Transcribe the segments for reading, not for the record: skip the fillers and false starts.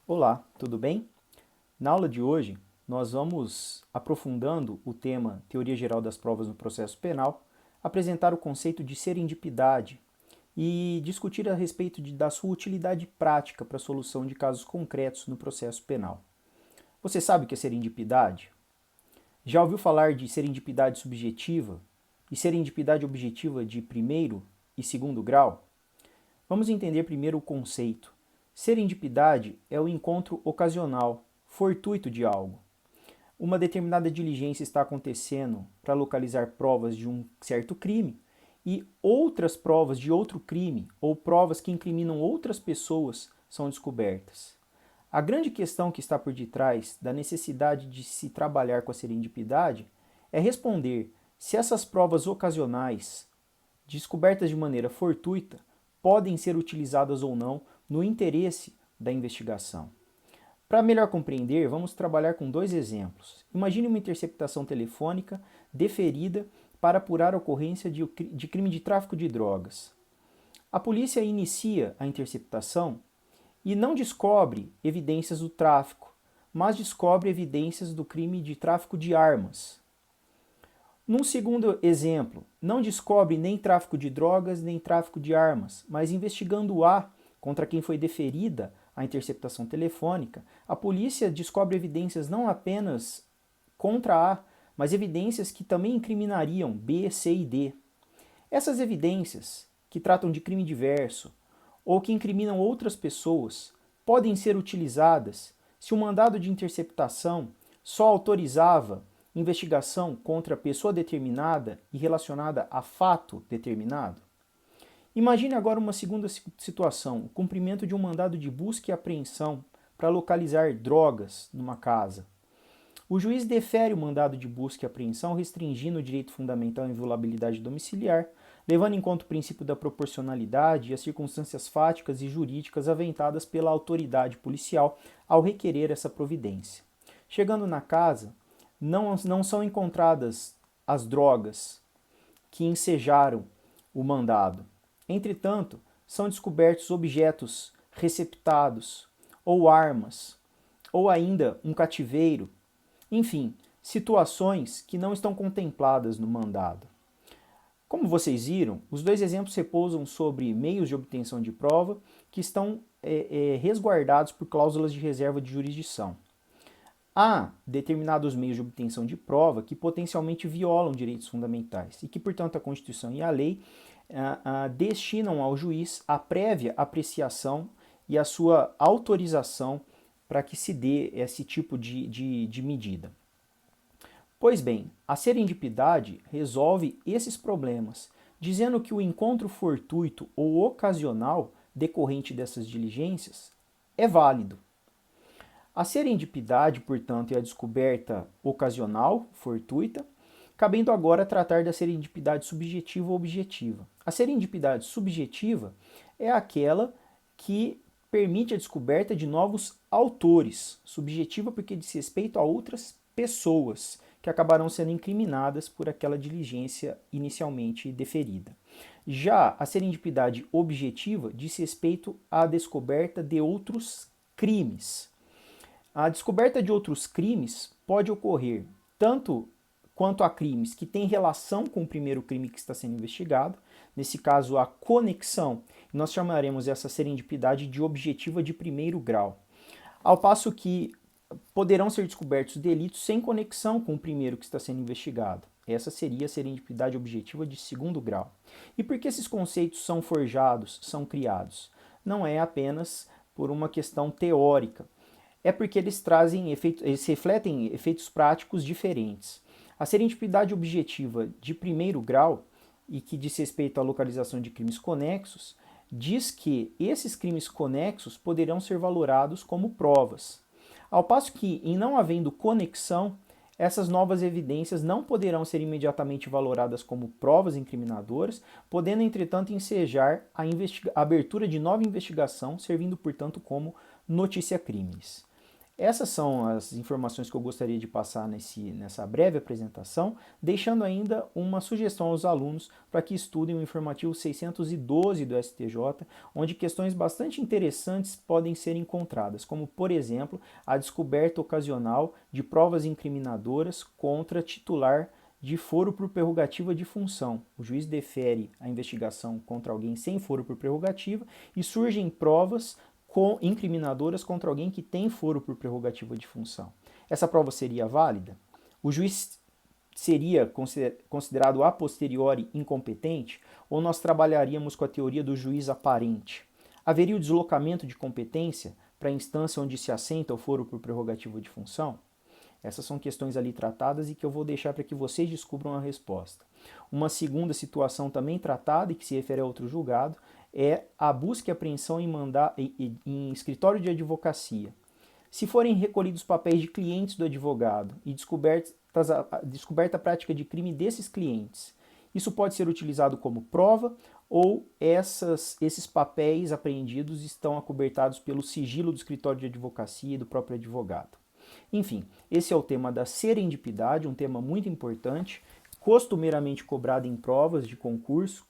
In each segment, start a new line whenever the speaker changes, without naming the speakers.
Olá, tudo bem? Na aula de hoje, nós vamos aprofundando o tema Teoria Geral das Provas no Processo Penal, apresentar o conceito de serendipidade e discutir a respeito da sua utilidade prática para a solução de casos concretos no processo penal. Você sabe o que é serendipidade? Já ouviu falar de serendipidade subjetiva e serendipidade objetiva de primeiro e segundo grau? Vamos entender primeiro o conceito. Serendipidade é o encontro ocasional, fortuito de algo. Uma determinada diligência está acontecendo para localizar provas de um certo crime e outras provas de outro crime ou provas que incriminam outras pessoas são descobertas. A grande questão que está por detrás da necessidade de se trabalhar com a serendipidade é responder se essas provas ocasionais, descobertas de maneira fortuita, podem ser utilizadas ou não no interesse da investigação. Para melhor compreender, vamos trabalhar com dois exemplos. Imagine uma interceptação telefônica deferida para apurar a ocorrência de crime de tráfico de drogas. A polícia inicia a interceptação e não descobre evidências do tráfico, mas descobre evidências do crime de tráfico de armas. Num segundo exemplo, não descobre nem tráfico de drogas nem tráfico de armas, mas investigando A, contra quem foi deferida a interceptação telefônica, a polícia descobre evidências não apenas contra A, mas evidências que também incriminariam B, C e D. Essas evidências, que tratam de crime diverso ou que incriminam outras pessoas, podem ser utilizadas se o mandado de interceptação só autorizava investigação contra pessoa determinada e relacionada a fato determinado. Imagine agora uma segunda situação, o cumprimento de um mandado de busca e apreensão para localizar drogas numa casa. O juiz defere o mandado de busca e apreensão restringindo o direito fundamental à inviolabilidade domiciliar, levando em conta o princípio da proporcionalidade e as circunstâncias fáticas e jurídicas aventadas pela autoridade policial ao requerer essa providência. Chegando na casa, não são encontradas as drogas que ensejaram o mandado. Entretanto, são descobertos objetos receptados, ou armas, ou ainda um cativeiro, enfim, situações que não estão contempladas no mandado. Como vocês viram, os dois exemplos repousam sobre meios de obtenção de prova que estão resguardados por cláusulas de reserva de jurisdição. Há determinados meios de obtenção de prova que potencialmente violam direitos fundamentais e que, portanto, a Constituição e a lei destinam ao juiz a prévia apreciação e a sua autorização para que se dê esse tipo de medida. Pois bem, a serendipidade resolve esses problemas, dizendo que o encontro fortuito ou ocasional decorrente dessas diligências é válido. A serendipidade, portanto, é a descoberta ocasional, fortuita, cabendo agora tratar da serendipidade subjetiva ou objetiva. A serendipidade subjetiva é aquela que permite a descoberta de novos autores, subjetiva porque diz respeito a outras pessoas que acabarão sendo incriminadas por aquela diligência inicialmente deferida. Já a serendipidade objetiva diz respeito à descoberta de outros crimes. A descoberta de outros crimes pode ocorrer tanto quanto a crimes que têm relação com o primeiro crime que está sendo investigado, nesse caso a conexão, nós chamaremos essa serendipidade de objetiva de primeiro grau, ao passo que poderão ser descobertos delitos sem conexão com o primeiro que está sendo investigado. Essa seria a serendipidade objetiva de segundo grau. E por que esses conceitos são forjados, são criados? Não é apenas por uma questão teórica, é porque eles eles refletem efeitos práticos diferentes. A serendipidade objetiva de primeiro grau, e que diz respeito à localização de crimes conexos, diz que esses crimes conexos poderão ser valorados como provas. Ao passo que, em não havendo conexão, essas novas evidências não poderão ser imediatamente valoradas como provas incriminadoras, podendo, entretanto, ensejar a abertura de nova investigação, servindo, portanto, como notícia crimes. Essas são as informações que eu gostaria de passar nessa breve apresentação, deixando ainda uma sugestão aos alunos para que estudem o informativo 612 do STJ, onde questões bastante interessantes podem ser encontradas, como, por exemplo, a descoberta ocasional de provas incriminadoras contra titular de foro por prerrogativa de função. O juiz defere a investigação contra alguém sem foro por prerrogativa e surgem provas incriminadoras contra alguém que tem foro por prerrogativa de função. Essa prova seria válida? O juiz seria considerado a posteriori incompetente? Ou nós trabalharíamos com a teoria do juiz aparente? Haveria o deslocamento de competência para a instância onde se assenta o foro por prerrogativa de função? Essas são questões ali tratadas e que eu vou deixar para que vocês descubram a resposta. Uma segunda situação também tratada e que se refere a outro julgado é a busca e apreensão em escritório de advocacia. Se forem recolhidos papéis de clientes do advogado e descoberta a prática de crime desses clientes, isso pode ser utilizado como prova ou esses papéis apreendidos estão acobertados pelo sigilo do escritório de advocacia e do próprio advogado. Enfim, esse é o tema da serendipidade, um tema muito importante, costumeiramente cobrado em provas de concurso,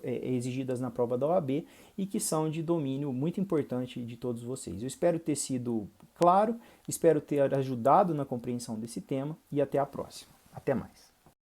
exigidas na prova da OAB e que são de domínio muito importante de todos vocês. Eu espero ter sido claro, espero ter ajudado na compreensão desse tema e até a próxima. Até mais.